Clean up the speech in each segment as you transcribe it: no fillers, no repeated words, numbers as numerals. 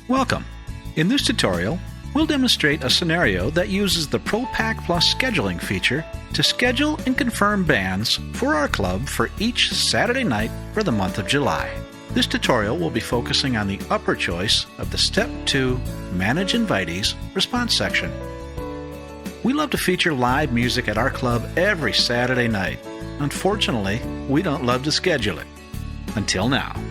Welcome. In this tutorial, we'll demonstrate a scenario that uses the ProPack Plus scheduling feature to schedule and confirm bands for our club for each Saturday night for the month of July. This tutorial will be focusing on the upper choice of the Step 2 Manage Invitees response section. We love to feature live music at our club every Saturday night. Unfortunately, we don't love to schedule it. Until now.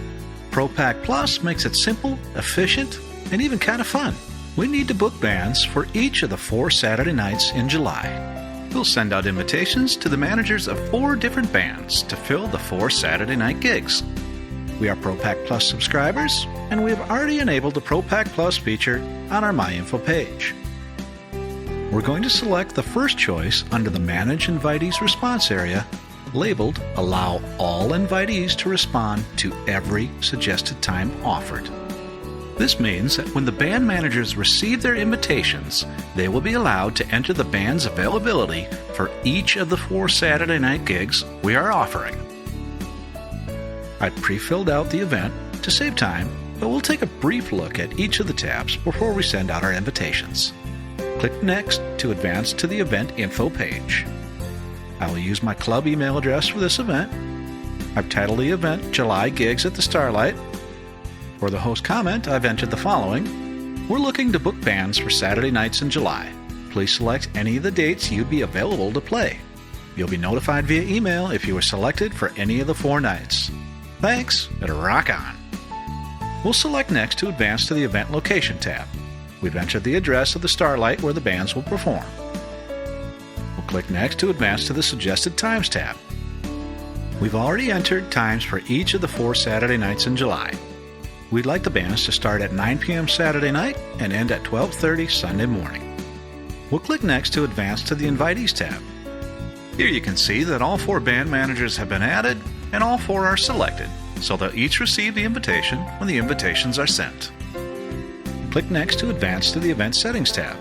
ProPack Plus makes it simple, efficient, and even kind of fun. We need to book bands for each of the 4 Saturday nights in July. We'll send out invitations to the managers of 4 different bands to fill the 4 Saturday night gigs. We are ProPack Plus subscribers, and we have already enabled the ProPack Plus feature on our MyInfo page. We're going to select the first choice under the Manage Invitees response area, labeled Allow all invitees to respond to every suggested time offered. This means that when the band managers receive their invitations, they will be allowed to enter the band's availability for each of the 4 Saturday night gigs we are offering. I've pre-filled out the event to save time, but we'll take a brief look at each of the tabs before we send out our invitations. Click Next to advance to the event info page. I will use my club email address for this event. I've titled the event July Gigs at the Starlight. For the host comment, I've entered the following. We're looking to book bands for Saturday nights in July. Please select any of the dates you'd be available to play. You'll be notified via email if you are selected for any of the 4 nights. Thanks, and rock on! We'll select Next to advance to the Event Location tab. We've entered the address of the Starlight where the bands will perform. We'll click Next to advance to the Suggested Times tab. We've already entered times for each of the 4 Saturday nights in July. We'd like the bands to start at 9 p.m. Saturday night and end at 12:30 Sunday morning. We'll click Next to advance to the Invitees tab. Here you can see that all 4 band managers have been added and all 4 are selected, so they'll each receive the invitation when the invitations are sent. Click Next to advance to the Event Settings tab.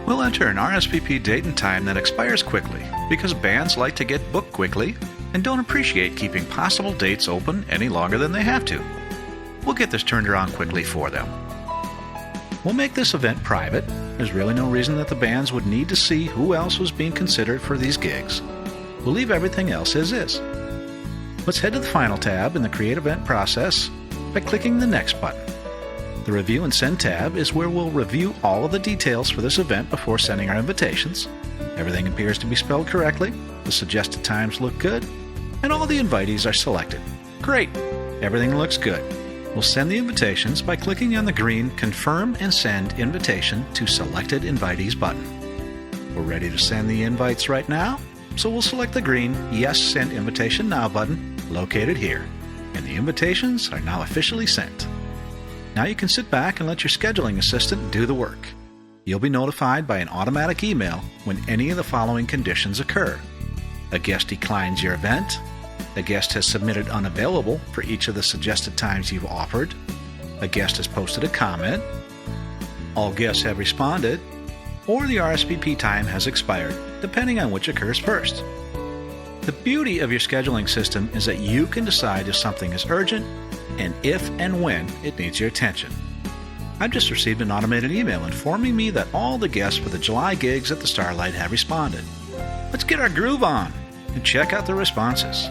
We'll enter an RSVP date and time that expires quickly because bands like to get booked quickly and don't appreciate keeping possible dates open any longer than they have to. We'll get this turned around quickly for them. We'll make this event private. There's really no reason that the bands would need to see who else was being considered for these gigs. We'll leave everything else as is. Let's head to the final tab in the Create Event process by clicking the Next button. The Review and Send tab is where we'll review all of the details for this event before sending our invitations. Everything appears to be spelled correctly, the suggested times look good, and all the invitees are selected. Great! Everything looks good. We'll send the invitations by clicking on the green Confirm and Send Invitation to Selected Invitees button. We're ready to send the invites right now, so we'll select the green Yes Send Invitation Now button located here, and the invitations are now officially sent. Now you can sit back and let your scheduling assistant do the work. You'll be notified by an automatic email when any of the following conditions occur. A guest declines your event, a guest has submitted unavailable for each of the suggested times you've offered, a guest has posted a comment, all guests have responded, or the RSVP time has expired, depending on which occurs first. The beauty of your scheduling system is that you can decide if something is urgent and if and when it needs your attention. I've just received an automated email informing me that all the guests for the July gigs at the Starlight have responded. Let's get our groove on and check out the responses.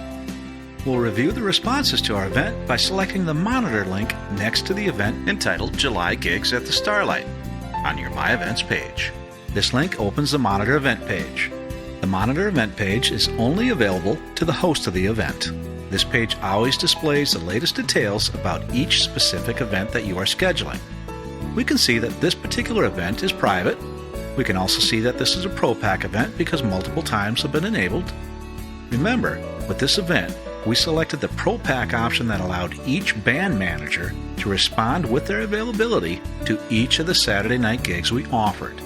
We'll review the responses to our event by selecting the Monitor link next to the event entitled July Gigs at the Starlight on your My Events page. This link opens the Monitor event page. The Monitor event page is only available to the host of the event. This page always displays the latest details about each specific event that you are scheduling. We can see that this particular event is private. We can also see that this is a ProPack event because multiple times have been enabled. Remember, with this event, we selected the ProPack option that allowed each band manager to respond with their availability to each of the Saturday night gigs we offered.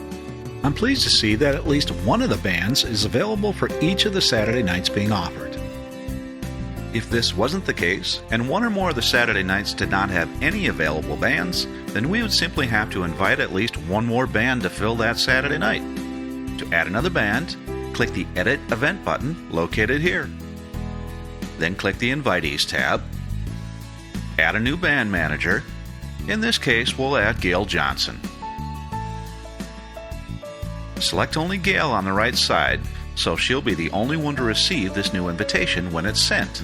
I'm pleased to see that at least one of the bands is available for each of the Saturday nights being offered. If this wasn't the case, and one or more of the Saturday nights did not have any available bands, then we would simply have to invite at least one more band to fill that Saturday night. To add another band, click the Edit Event button located here. Then click the Invitees tab, add a new band manager, In this case, we'll add Gail Johnson. Select only Gail on the right side, so she'll be the only one to receive this new invitation when it's sent.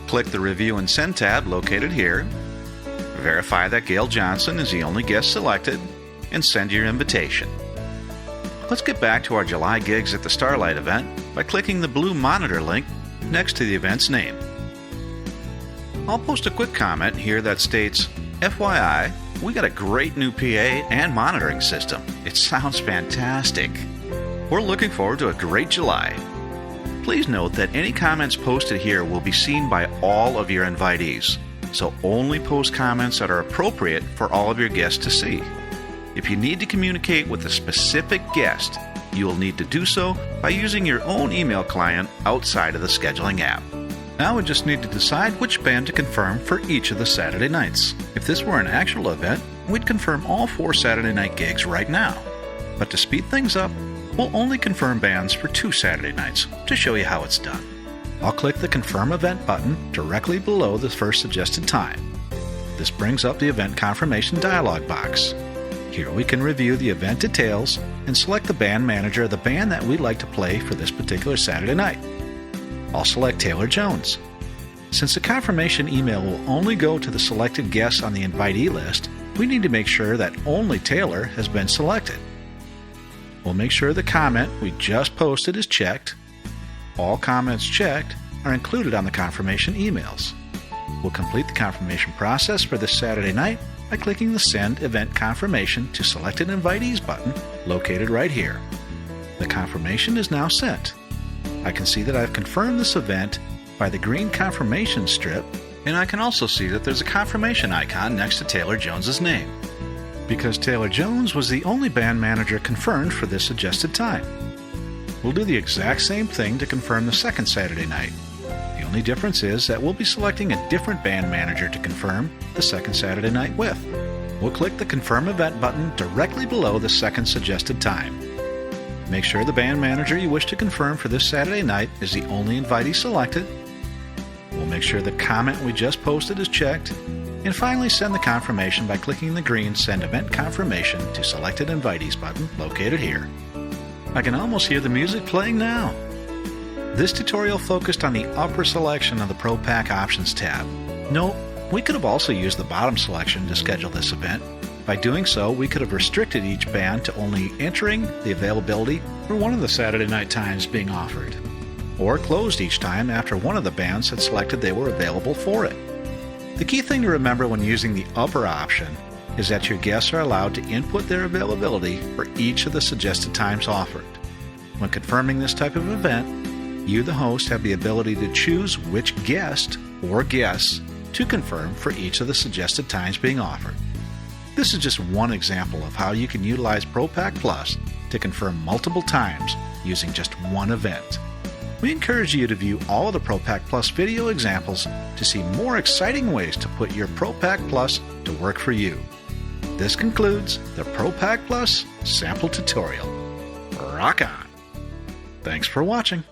Click the Review and Send tab located here. Verify that Gail Johnson is the only guest selected, and send your invitation. Let's get back to our July gigs at the Starlight event by clicking the blue monitor link next to the event's name. I'll post a quick comment here that states, FYI, we got a great new PA and monitoring system. It sounds fantastic. We're looking forward to a great July. Please note that any comments posted here will be seen by all of your invitees, so only post comments that are appropriate for all of your guests to see. If you need to communicate with a specific guest, you will need to do so by using your own email client outside of the scheduling app. Now we just need to decide which band to confirm for each of the Saturday nights. If this were an actual event, we'd confirm all 4 Saturday night gigs right now. But to speed things up, we'll only confirm bands for 2 Saturday nights to show you how it's done. I'll click the Confirm Event button directly below the first suggested time. This brings up the event confirmation dialog box. Here we can review the event details and select the band manager of the band that we'd like to play for this particular Saturday night. I'll select Taylor Jones. Since the confirmation email will only go to the selected guests on the invitee list, we need to make sure that only Taylor has been selected. We'll make sure the comment we just posted is checked. All comments checked are included on the confirmation emails. We'll complete the confirmation process for this Saturday night by clicking the Send Event Confirmation to Selected Invitees button located right here. The confirmation is now sent. I can see that I've confirmed this event by the green confirmation strip, and I can also see that there's a confirmation icon next to Taylor Jones's name, because Taylor Jones was the only band manager confirmed for this suggested time. We'll do the exact same thing to confirm the second Saturday night. The only difference is that we'll be selecting a different band manager to confirm the second Saturday night with. We'll click the Confirm Event button directly below the second suggested time. Make sure the band manager you wish to confirm for this Saturday night is the only invitee selected. We'll make sure the comment we just posted is checked, and finally send the confirmation by clicking the green Send Event Confirmation to Selected Invitees button located here. I can almost hear the music playing now. This tutorial focused on the upper selection of the Pro Pack Options tab. Note, we could have also used the bottom selection to schedule this event. By doing so, we could have restricted each band to only entering the availability for one of the Saturday night times being offered, or closed each time after one of the bands had selected they were available for it. The key thing to remember when using the upper option is that your guests are allowed to input their availability for each of the suggested times offered. When confirming this type of event, you, the host, have the ability to choose which guest or guests to confirm for each of the suggested times being offered. This is just one example of how you can utilize ProPack Plus to confirm multiple times using just one event. We encourage you to view all of the ProPack Plus video examples to see more exciting ways to put your ProPack Plus to work for you. This concludes the ProPack Plus sample tutorial. Rock on! Thanks for watching.